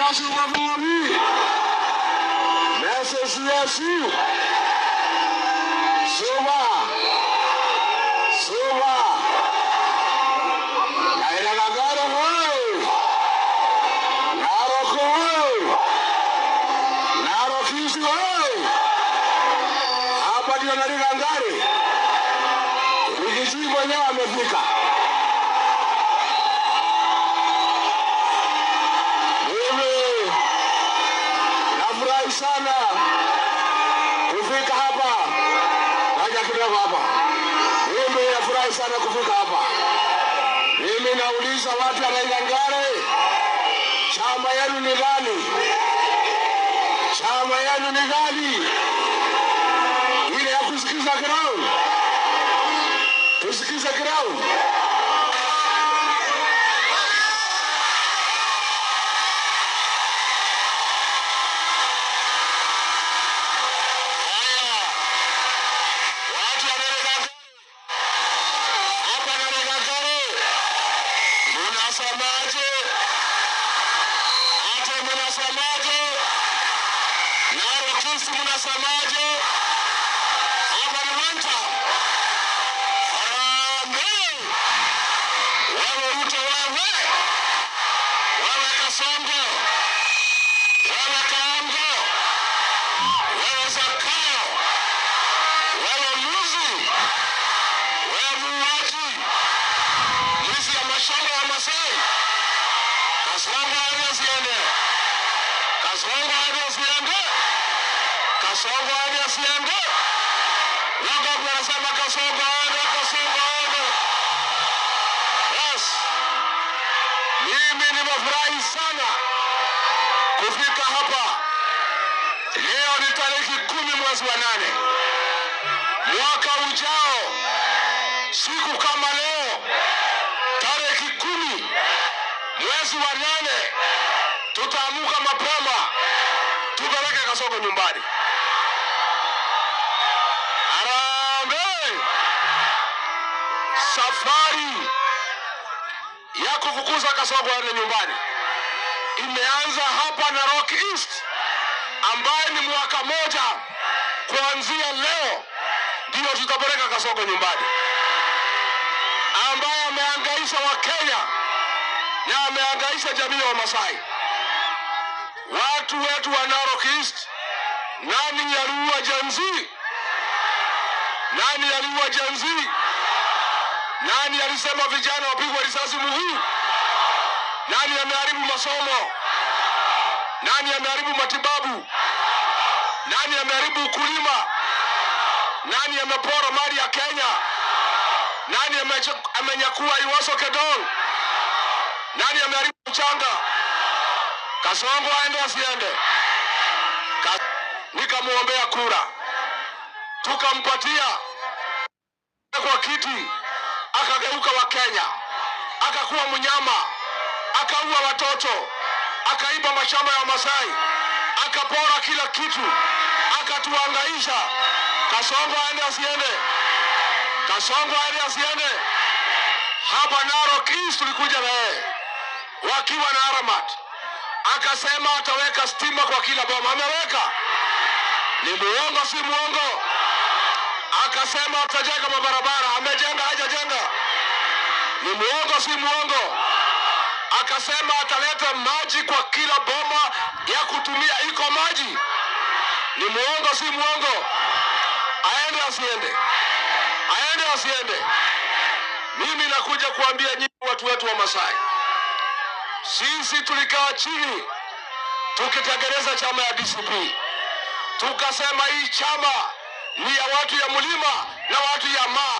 Yesu mabuhi. Message Yesu. Soma. Nairagagara hoi. Naroko hoi. Narokisi hoi. Hapa ndio Narigangare. Rijiji mwenyewe amefika. Nafurahi sana kufika hapa. Naja kidogo hapa. Mimi nafurahi sana kufika hapa. Mimi nauliza watu wa Narigangare, chama yenu ni gani? Chama yenu ni gani? Ile ya kusikiza ground. Tusikize ground. Munasemaje? Narokisi munasemaje? Hapa ni Wanta. Harambee. Wewe Ruto wewe. Wewe Kasongo. Wewe Kaongo. Wewe Zakayo. Wewe Muzi. Wewe Muwaji. Mwizi ya mashamba ya Masai. Kasongo hadi asiende. Kasongo hadi asiende. Kasongo hadi asiende. Wangapi wanasema Kasongo hadi, Kasongo hadi. Yes. Mimi nimefurahi sana kufika hapa. Leo ni tarehe 10 mwezi wa 8. Mwaka ujao siku kama leo tarehe 10 mwezi wa 8 tutaamuka mapema tupeleke Kasongo nyumbani. Harambee. Safari ya kufukuza Kasongo hadi nyumbani imeanza hapa Narok East, ambaye ni mwaka moja kuanzia leo ndio tutapeleka Kasongo nyumbani, ambaye amehangaisha Wakenya na amehangaisha jamii ya Masai. Watu wetu wa Narok East, nani aliua Gen Z? Nani aliua Gen Z? Nani alisema vijana wapigwe risasi mguu? Nani ameharibu masomo? Nani ameharibu matibabu? Nani ameharibu ukulima? Nani amepora mali ya Kenya? Nani amenyakua Iwaso Kedol? Nani ameharibu mchanga? Kasongo aende asiende? Nikamuombea kura, tukampatia kwa kiti, akageuka wa Kenya, akakuwa mnyama, akaua watoto, akaiba mashamba ya Masai, akapora kila kitu, akatuhangaisha. Kasongo aende asiende? Kasongo aende asiende? Hapa Narok East tulikuja na yeye wakiwa na Aramat, akasema ataweka stima kwa kila boma. Ameweka? Ni muongo si muongo? Akasema atajenga mabarabara. Amejenga hajajenga? Ni muongo si muongo? Akasema ataleta maji kwa kila boma ya kutumia, iko maji. Ni muongo si muongo? Aende asiende? Aende asiende? Mimi nakuja kuambia nyinyi watu wetu wa Masai, sisi tulikaa chini tukitengeneza chama ya DCP, tukasema hii chama ni ya watu ya mlima na watu ya Maa.